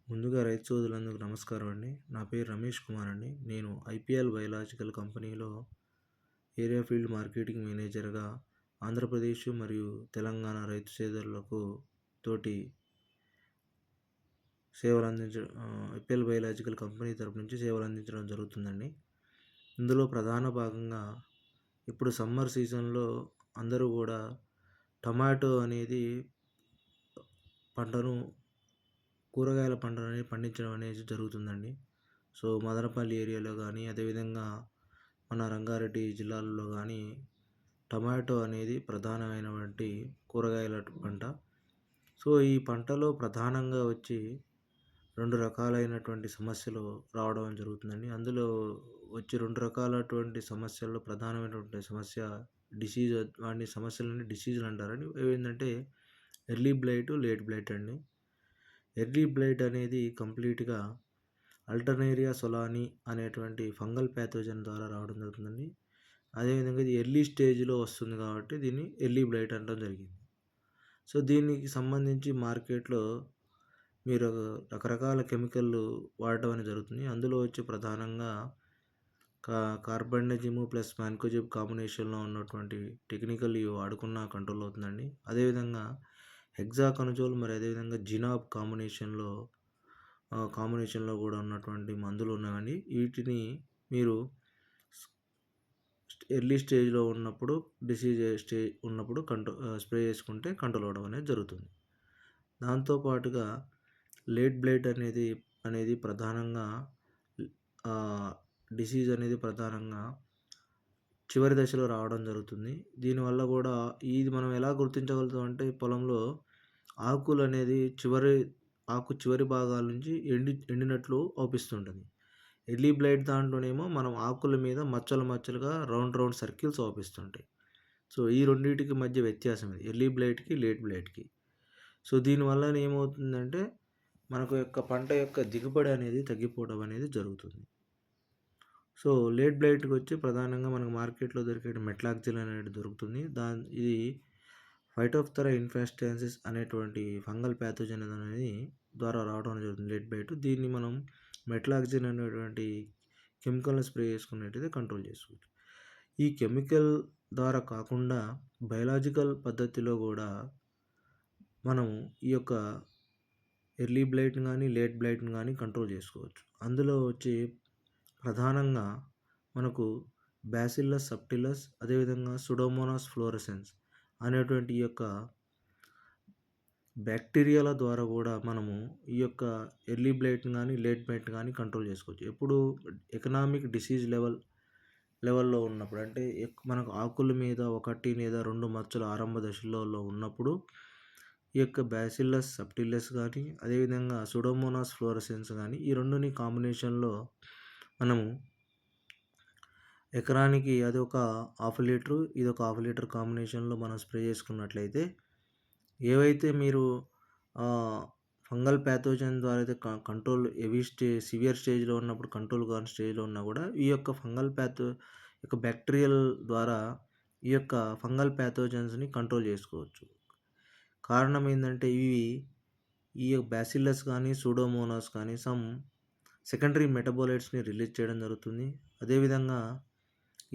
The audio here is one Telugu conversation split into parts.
ముందుగా రైతు సోదరులందరికీ నమస్కారం అండి. నా పేరు రమేష్ కుమార్ అండి. నేను ఐపీఎల్ బయోలాజికల్ కంపెనీలో ఏరియా ఫీల్డ్ మార్కెటింగ్ మేనేజర్‌గా ఆంధ్రప్రదేశ్ మరియు తెలంగాణ రైతు సోదరులకు తోటి ఐపీఎల్ బయోలాజికల్ కంపెనీ తరపు నుంచి సేవలు అందించడం జరుగుతుందండి. ఇందులో ప్రధాన భాగంగా ఇప్పుడు సమ్మర్ సీజన్‌లో అందరూ కూడా టమాటో అనేది పంటను కూరగాయల పంటలని పండించడం అనేది జరుగుతుందండి. సో, మదనపల్లి ఏరియాలో గానీ, అదేవిధంగా మన రంగారెడ్డి జిల్లాలలో గానీ, టమాటో అనేది ప్రధానమైనటువంటి కూరగాయల పంట. సో, ఈ పంటలో ప్రధానంగా వచ్చి 2 రకాలైనటువంటి సమస్యలు రావడం జరుగుతుందండి. అందులో వచ్చి 2 రకాలటువంటి సమస్యల్లో ప్రధానమైనటువంటి సమస్య డిసీజ్. వాటి సమస్యలని డిసీజులు అంటారండి. ఏంటంటే ఎర్లీ బ్లైట్, లేట్ బ్లైట్ అండి. ఎర్లీ బ్లైట్ అనేది కంప్లీట్‌గా అల్టర్నేరియా సొలాని అనేటువంటి ఫంగల్ ప్యాథోజన్ ద్వారా రావడం జరుగుతుందండి. అదేవిధంగా ఇది ఎర్లీ స్టేజ్‌లో వస్తుంది కాబట్టి దీన్ని ఎర్లీ బ్లైట్ అనడం జరిగింది. సో, దీనికి సంబంధించి మార్కెట్‌లో మీరు రకరకాల కెమికల్లు వాడటం అనేది జరుగుతుంది. అందులో వచ్చి ప్రధానంగా కార్బండజిమ్ ప్లస్ మాన్కోజెబ్ కాంబినేషన్‌లో ఉన్నటువంటి టెక్నికల్ ఇవి వాడుకున్న కంట్రోల్ అవుతుందండి. అదేవిధంగా హెక్సాకొనజోల్ మరి అదేవిధంగా జినాబ్ కాంబినేషన్‌లో కూడా ఉన్నటువంటి మందులు ఉన్నాయండి. వీటిని మీరు ఎర్లీ స్టేజ్‌లో ఉన్నప్పుడు స్టేజ్ ఉన్నప్పుడు స్ప్రే చేసుకుంటే కంట్రోల్ అవ్వడం అనేది జరుగుతుంది. దాంతో పాటుగా లేట్ బ్లైట్ అనేది ప్రధానంగా డిసీజ్ అనేది ప్రధానంగా చివరి దశలో రావడం జరుగుతుంది. దీనివల్ల కూడా ఇది మనం ఎలా గుర్తించగలుగుతాం అంటే పొలంలో ఆకులనేది ఆకు చివరి భాగాల నుంచి ఎండినట్లు అవుపిస్తుంటుంది. ఎర్లీ బ్లైట్ దాంట్లోనేమో మనం ఆకుల మీద మచ్చలు మచ్చలుగా రౌండ్ రౌండ్ సర్కిల్స్ అవుపిస్తుంటాయి. సో, ఈ రెండిటికి మధ్య వ్యత్యాసం ఇది. ఎర్లీ బ్లైట్‌కి, లేట్ బ్లైట్‌కి. సో, దీనివల్ల ఏమవుతుందంటే మనకు పంట యొక్క దిగుబడి అనేది తగ్గిపోవడం అనేది జరుగుతుంది. సో, లేట్ బ్లైట్‌కి వచ్చి ప్రధానంగా మనకు మార్కెట్‌లో దొరికే మెట్లాక్సిల్ అనేది దొరుకుతుంది. ఇది ఫైటోప్తెరా ఇన్ఫెస్టెన్సిస్ అనేటువంటి ఫంగల్ ప్యాథోజన్ అనేది ద్వారా రావడం జరుగుతుంది లేట్ బ్లైట్. దీన్ని మనం మెట్లాక్సిల్ అనేటువంటి కెమికల్‌ని స్ప్రే చేసుకున్నట్టయితే కంట్రోల్ చేసుకోవచ్చు. ఈ కెమికల్ ద్వారా కాకుండా బయోలాజికల్ పద్ధతిలో కూడా మనం ఈ యొక్క ఎర్లీ బ్లైట్‌ని గానీ, లేట్ బ్లైట్‌ని గానీ కంట్రోల్ చేసుకోవచ్చు. అందులో వచ్చి ప్రధానంగా మనకు బ్యాసిల్లస్ సబ్టిలస్ అదేవిధంగా సుడోమోనాస్ ఫ్లోరెసెన్స్ అనేటువంటి ఈ యొక్క బ్యాక్టీరియాల ద్వారా కూడా మనము ఈ యొక్క ఎర్లీ బ్లైట్‌ని గానీ, లేట్ బ్లైట్‌ని గానీ కంట్రోల్ చేసుకోవచ్చు. ఎప్పుడు ఎకనామిక్ డిసీజ్ లెవెల్‌లో ఉన్నప్పుడు అంటే మనకు ఆకుల మీద 1 లేదా 2 మచ్చలు ఆరంభ దశలలో ఉన్నప్పుడు ఈ యొక్క బ్యాసిల్లస్ సబ్టిలిస్ గానీ, అదేవిధంగా సుడోమోనాస్ ఫ్లోరెసెన్స్ గానీ ఈ 2ని కాంబినేషన్‌లో మనము ఎకరానికి అది ఒక హాఫ్ లీటరు, ఇది ఒక హాఫ్ లీటర్ కాంబినేషన్‌లో మనం స్ప్రే చేసుకున్నట్లయితే ఏవైతే మీరు ఫంగల్ ప్యాథోజన్ ద్వారా అయితే కంట్రోల్ సివియర్ స్టేజ్‌లో ఉన్నప్పుడు కంట్రోల్ కాని స్టేజ్‌లో ఉన్నా కూడా ఈ యొక్క బ్యాక్టీరియల్ ద్వారా ఈ యొక్క ఫంగల్ ప్యాథోజన్స్‌ని కంట్రోల్ చేసుకోవచ్చు. కారణం ఏందంటే ఈ బ్యాసిల్లస్ కానీ, సూడోమోనాస్ కానీ సెకండరీ మెటబోలైట్స్‌ని రిలీజ్ చేయడం జరుగుతుంది. అదేవిధంగా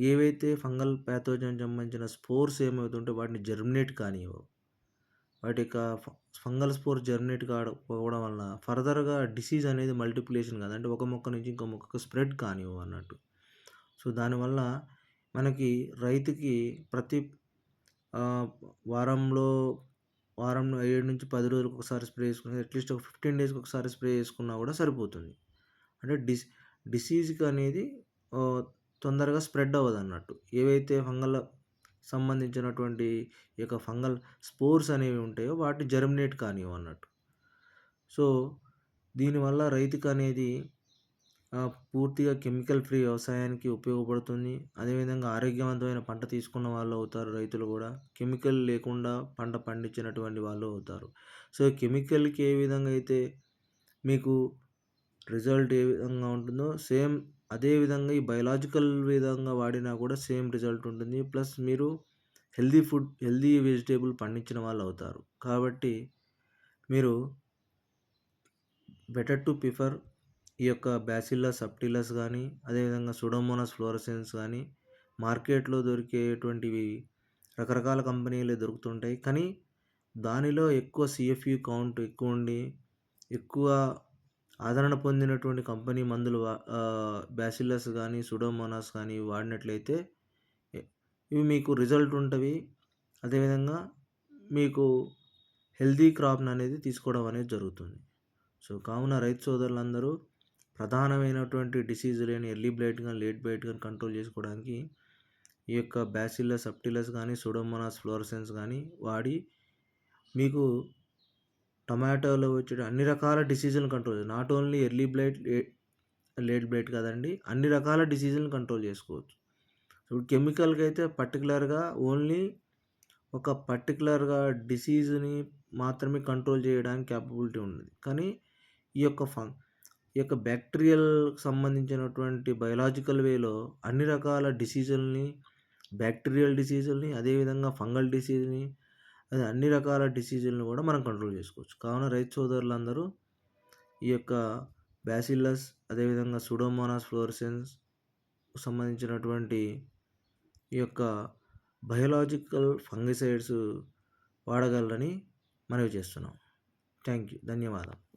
ఏవైతే ఫంగల్ ప్యాథోజన్ సంబంధించిన స్పోర్స్ ఏమవుతుంటే వాటిని జర్మినేట్ కానివ్వవు. వాటి యొక్క ఫంగల్ స్పోర్ జర్మినేట్ కాకపోవడం వలన ఫర్దర్‌గా డిసీజ్ అనేది మల్టిప్లికేషన్ కాదు. అంటే ఒక మొక్క నుంచి ఇంకో మొక్కకు స్ప్రెడ్ కానివ్వవు అన్నట్టు. సో, దానివల్ల మనకి రైతుకి ప్రతి వారంలో 7-10 రోజులకు ఒకసారి స్ప్రే చేసుకుని అట్‌లీస్ట్ ఒక 15 డేస్‌కి ఒకసారి స్ప్రే చేసుకున్నా కూడా సరిపోతుంది. అంటే డిసీజ్‌కి అనేది తొందరగా స్ప్రెడ్ అవ్వదన్నట్టు. ఏవైతే సంబంధించినటువంటి ఈ యొక్క ఫంగల్ స్పోర్స్ అనేవి ఉంటాయో వాటిని జర్మినేట్ కానివ్వన్నట్టు. సో, దీనివల్ల రైతుకనేది పూర్తిగా కెమికల్ ఫ్రీ వ్యవసాయానికి ఉపయోగపడుతుంది. అదేవిధంగా ఆరోగ్యవంతమైన పంట తీసుకున్న వాళ్ళు అవుతారు రైతులు కూడా. కెమికల్ లేకుండా పంట పండించినటువంటి వాళ్ళు అవుతారు. సో, కెమికల్‌కి ఏ విధంగా అయితే మీకు రిజల్ట్ ఏ విధంగా ఉంటుందో సేమ్ అదే విధంగా ఈ బయోలాజికల్ విధంగా వాడినా కూడా సేమ్ రిజల్ట్ ఉంటుంది. ప్లస్ మీరు హెల్తీ వెజిటేబుల్ పండించిన వాళ్ళు అవుతారు. కాబట్టి మీరు బెటర్ టు ప్రిఫర్ ఈ యొక్క బ్యాసిల్లస్ సబ్టిలస్ గానీ, అదేవిధంగా సూడోమోనాస్ ఫ్లోరసెన్స్ గానీ, మార్కెట్‌లో దొరికేటువంటివి రకరకాల కంపెనీలే దొరుకుతుంటాయి. కానీ దానిలో ఎక్కువ సీఎఫ్‌యు కౌంట్ ఎక్కువుండి, ఎక్కువ ఆదరణ పొందినటువంటి కంపెనీ మందులు బ్యాసిల్లస్ గానీ, సూడోమోనాస్ గానీ వాడినట్లయితే ఎ ఇవి మీకు రిజల్ట్ ఉంటవి. అదేవిధంగా మీకు హెల్తీ క్రాప్‌ననేది తీసుకోవడం అనేది జరుగుతుంది. సో, కావున రైతు సోదరులందరూ ప్రధానమైనటువంటి డిసీజులైన ఎర్లీ బ్లైట్ గాని, లేట్ బ్లైట్ గాని కంట్రోల్ చేసుకోవడానికి ఈ యొక్క బ్యాసిల్లస్ సబ్టిలస్ గానీ, సూడోమోనాస్ ఫ్లోరసెన్స్ గానీ వాడి మీకు టొమాటోలో వచ్చే అన్ని రకాల డిసీజులను control not only early blight, late blight కాదండి. అన్ని రకాల డిసీజులను కంట్రోల్ చేసుకోవచ్చు. ఇప్పుడు కెమికల్‌కైతే పర్టిక్యులర్‌గా ఓన్లీ ఒక పర్టిక్యులర్‌గా డిసీజ్‌ని మాత్రమే కంట్రోల్ చేయడానికి కేపబిలిటీ ఉన్నది. కానీ ఈ యొక్క ఈ యొక్క బ్యాక్టీరియల్‌కి సంబంధించినటువంటి బయోలాజికల్ వేలో అన్ని రకాల డిసీజుల్ని, బ్యాక్టీరియల్ డిసీజుల్ని, అదేవిధంగా ఫంగల్ డిసీజ్‌ని, అదే అన్ని రకాల డిసీజులను కూడా మనం కంట్రోల్ చేసుకోవచ్చు. కావున రైతు సోదరులందరూ ఈ యొక్క బ్యాసిల్లస్, అదేవిధంగా సూడోమోనాస్ ఫ్లోరసెన్స్ సంబంధించినటువంటి ఈ యొక్క బయోలాజికల్ ఫంగిసైడ్స్ వాడగలరని మనవి చేస్తున్నాం. Thank you. ధన్యవాదాలు.